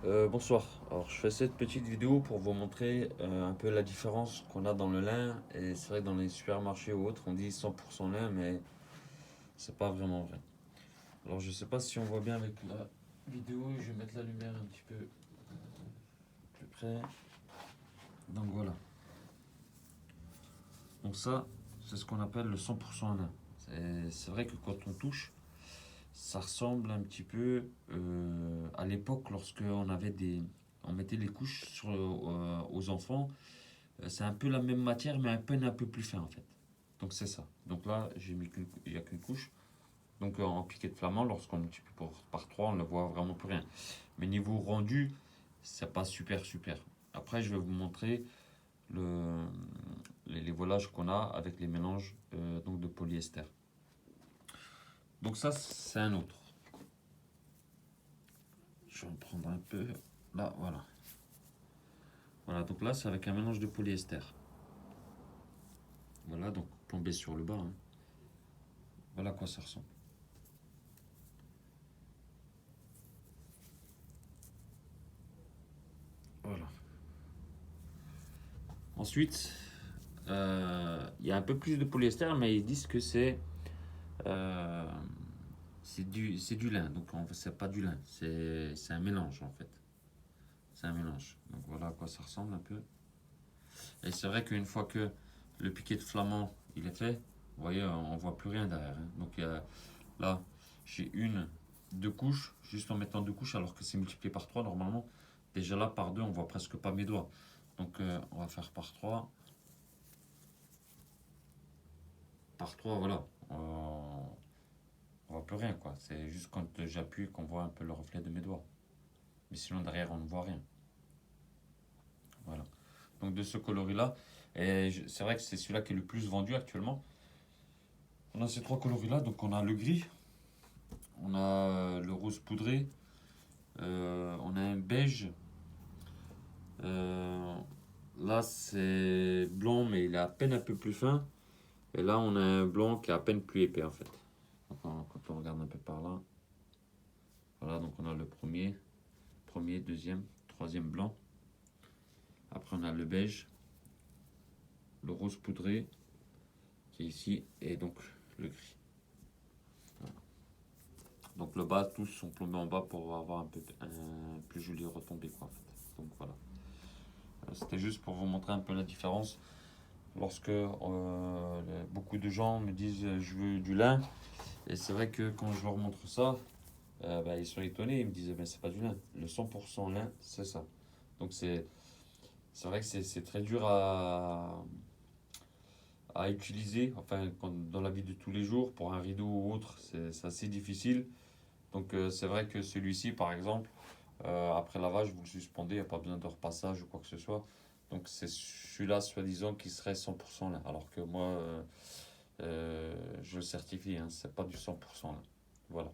Bonsoir. Alors, je fais cette petite vidéo pour vous montrer un peu la différence qu'on a dans le lin. Et c'est vrai que dans les supermarchés ou autres, on dit 100% lin, mais c'est pas vraiment vrai. Alors, je sais pas si on voit bien avec la vidéo. Je vais mettre la lumière un petit peu plus près. Donc voilà. Donc ça, c'est ce qu'on appelle le 100% lin. C'est vrai que quand on touche, ça ressemble un petit peu à l'époque lorsque on mettait les couches aux enfants. C'est un peu la même matière, mais un peu plus fin en fait. Donc c'est ça. Donc là, il n'y a qu'une couche. Donc en piquet de flamand, lorsqu'on multiplie par 3, on ne voit vraiment plus rien. Mais niveau rendu, c'est pas super super. Après, je vais vous montrer le, les voilages qu'on a avec les mélanges donc de polyester. Donc ça, c'est un autre. Je vais en prendre un peu. Là, voilà. Voilà, donc là, c'est avec un mélange de polyester. Voilà, donc plombé sur le bas, hein. Voilà à quoi ça ressemble. Voilà. Ensuite, il y a un peu plus de polyester, mais ils disent que euh, c'est du lin. Donc c'est pas du lin, c'est un mélange en fait. C'est un mélange. Donc voilà à quoi ça ressemble un peu. Et c'est vrai qu'une fois que le piquet de flamand il est fait, vous voyez, on voit plus rien derrière, hein. Donc là, j'ai deux couches, juste en mettant deux couches, alors que c'est multiplié par 3 normalement. Déjà là, par deux, on voit presque pas mes doigts. Donc on va faire par 3. Par 3 voilà. On voit plus rien quoi. C'est juste quand j'appuie qu'on voit un peu le reflet de mes doigts. Mais sinon derrière on ne voit rien. Voilà. Donc de ce coloris là, et c'est vrai que c'est celui-là qui est le plus vendu actuellement. On a ces trois coloris là, donc on a le gris, on a le rose poudré, on a un beige. euh, Là c'est blanc mais il est à peine un peu plus fin. Et là on a un blanc qui est à peine plus épais en fait. Donc, quand on regarde un peu par là, voilà donc on a le premier, deuxième, troisième blanc. Après, on a le beige, le rose poudré, qui est ici, et donc le gris. Voilà. Donc le bas, tous sont plombés en bas pour avoir un plus joli retombé, quoi, en fait. Donc voilà. C'était juste pour vous montrer un peu la différence. Lorsque beaucoup de gens me disent je veux du lin, et c'est vrai que quand je leur montre ça, bah, ils sont étonnés, ils me disent ben, c'est pas du lin. Le 100% lin, c'est ça. Donc c'est vrai que c'est très dur à utiliser, enfin dans la vie de tous les jours, pour un rideau ou autre, c'est assez difficile. Donc c'est vrai que celui-ci, par exemple, après lavage, vous le suspendez, il n'y a pas besoin de repassage ou quoi que ce soit. Donc c'est celui-là, soi-disant, qui serait 100% là. Alors que moi, je le certifie, hein, c'est pas du 100% là. Voilà.